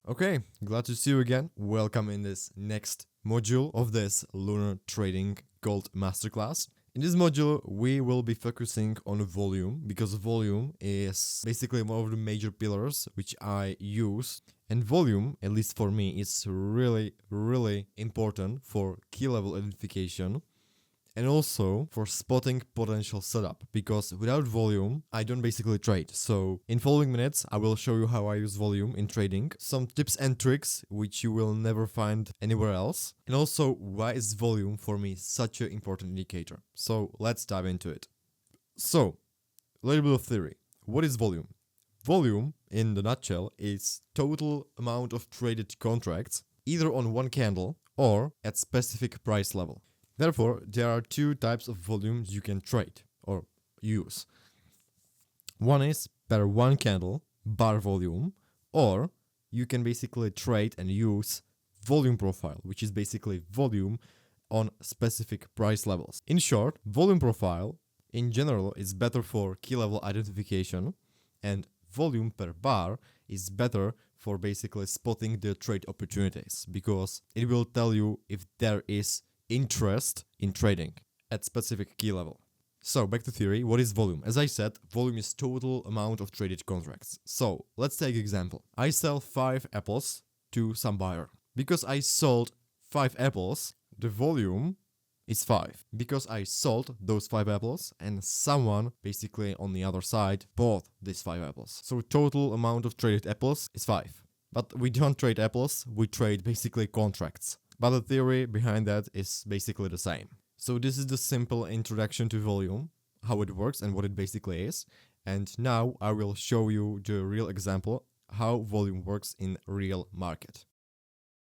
Okay, glad to see you again. Welcome in this next module of this Lunar Trading Gold Masterclass. In this module, we will be focusing on volume because volume is basically one of the major pillars which I use. And volume, at least for me, is really important for key level identification and also for spotting potential setup, because without volume, I don't basically trade. So in following minutes, I will show you how I use volume in trading, some tips and tricks which you will never find anywhere else, and also why is volume for me such an important indicator. So let's dive into it. So, a little bit of theory. What is volume? Volume, in the nutshell, is total amount of traded contracts, either on one candle or at specific price level. Therefore, there are two types of volumes you can trade or use. One is per one candle, bar volume, or you can basically trade and use volume profile, which is basically volume on specific price levels. In short, volume profile in general is better for key level identification, and volume per bar is better for basically spotting the trade opportunities, because it will tell you if there is interest in trading at specific key level. So back to theory, what is volume? As I said, volume is total amount of traded contracts. So let's take example. I sell 5 apples to some buyer. Because I sold 5 apples, the volume is 5. Because I sold those 5 apples and someone basically on the other side bought these 5 apples. So total amount of traded apples is 5. But we don't trade apples, we trade basically contracts. But the theory behind that is basically the same. So this is the simple introduction to volume, how it works and what it basically is. And now I will show you the real example, how volume works in real market.